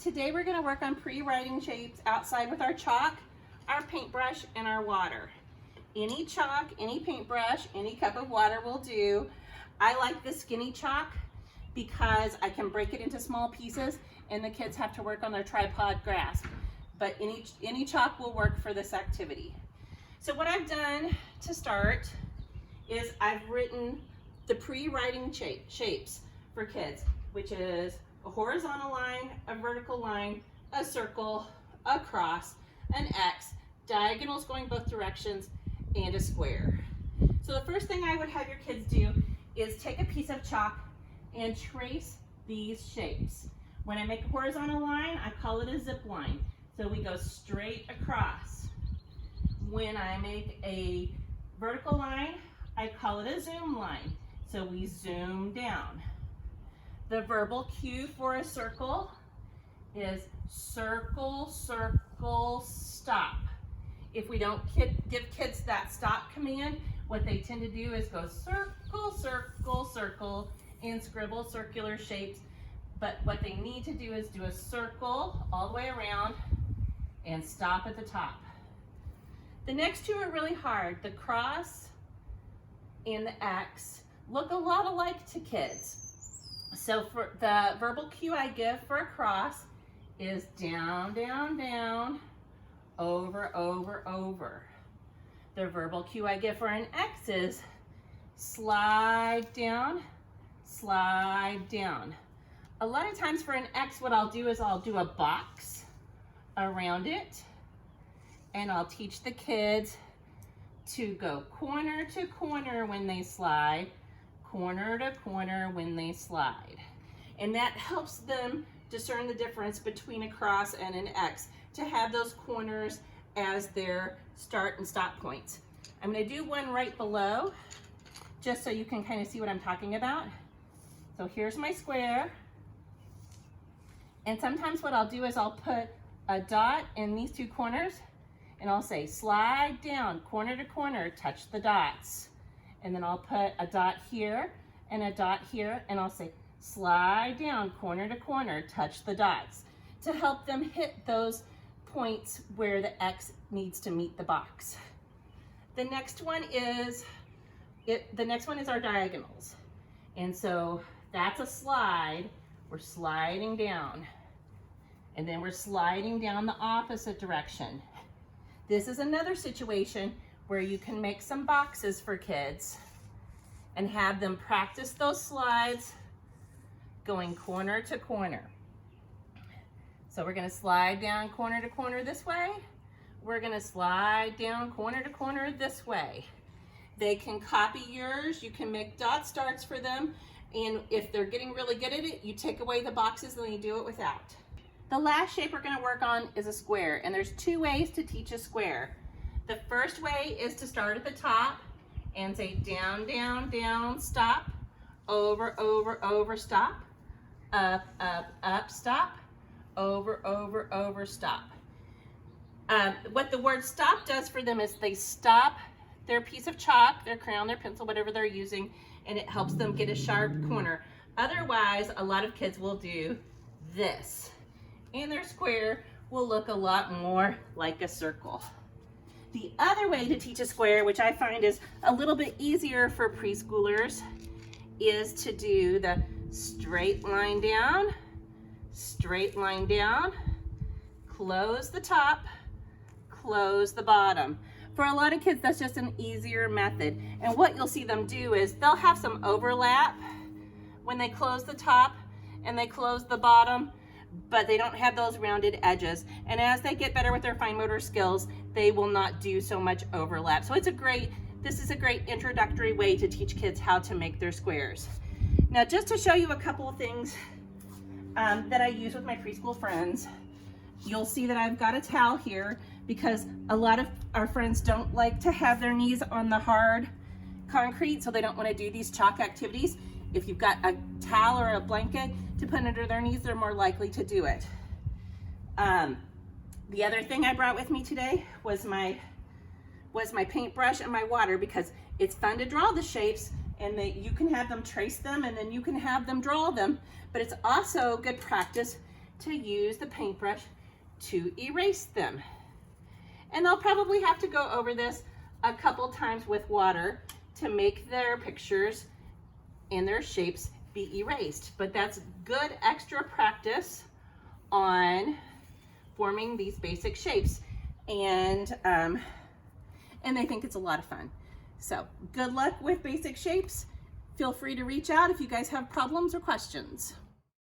Today we're going to work on pre-writing shapes outside with our chalk, our paintbrush, and our water. Any chalk, any paintbrush, any cup of water will do. I like the skinny chalk because I can break it into small pieces and the kids have to work on their tripod grasp. But any chalk will work for this activity. So what I've done to start is I've written the pre-writing shapes for kids, which is a horizontal line, a vertical line, a circle, a cross, an X, diagonals going both directions, and a square. So the first thing I would have your kids do is take a piece of chalk and trace these shapes. When I make a horizontal line, I call it a zip line. So we go straight across. When I make a vertical line, I call it a zoom line. So we zoom down. The verbal cue for a circle is circle, circle, stop. If we don't give kids that stop command, what they tend to do is go circle, circle, circle, and scribble circular shapes. But what they need to do is do a circle all the way around and stop at the top. The next two are really hard. The cross and the X look a lot alike to kids. So for the verbal cue I give for a cross is down, down, down, over, over, over. The verbal cue I give for an X is slide down, slide down. A lot of times for an X, what I'll do is I'll do a box around it, and I'll teach the kids to go corner to corner when they slide, corner to corner when they slide. And that helps them discern the difference between a cross and an X, to have those corners as their start and stop points. I'm going to do one right below, just so you can kind of see what I'm talking about. So here's my square. And sometimes what I'll do is I'll put a dot in these two corners, and I'll say slide down, corner to corner, touch the dots. And then I'll put a dot here and a dot here, and I'll say slide down, corner to corner, touch the dots, to help them hit those points where the X needs to meet the box. The next one is our diagonals. And so that's a slide. We're sliding down. And then we're sliding down the opposite direction. This is another situation where you can make some boxes for kids and have them practice those slides going corner to corner. So we're gonna slide down corner to corner this way. We're gonna slide down corner to corner this way. They can copy yours. You can make dot starts for them. And if they're getting really good at it, you take away the boxes and you do it without. The last shape we're gonna work on is a square. And there's two ways to teach a square. The first way is to start at the top and say down, down, down, stop, over, over, over, stop, up, up, up, stop, over, over, over, stop. What the word stop does for them is they stop their piece of chalk, their crayon, their pencil, whatever they're using, and it helps them get a sharp corner. Otherwise, a lot of kids will do this, and their square will look a lot more like a circle. The other way to teach a square, which I find is a little bit easier for preschoolers, is to do the straight line down, close the top, close the bottom. For a lot of kids, that's just an easier method. And what you'll see them do is they'll have some overlap when they close the top and they close the bottom, but they don't have those rounded edges. And as they get better with their fine motor skills, they will not do so much overlap. So this is a great introductory way to teach kids how to make their squares. Now, just to show you a couple of things that I use with my preschool friends, you'll see that I've got a towel here because a lot of our friends don't like to have their knees on the hard concrete, so they don't want to do these chalk activities. If you've got a towel or a blanket to put under their knees, they're more likely to do it. The other thing I brought with me today was my paintbrush and my water, because it's fun to draw the shapes and you can have them trace them and then you can have them draw them, but it's also good practice to use the paintbrush to erase them. And they'll probably have to go over this a couple times with water to make their pictures and their shapes be erased. But that's good extra practice on forming these basic shapes. And I think it's a lot of fun. So good luck with basic shapes. Feel free to reach out if you guys have problems or questions.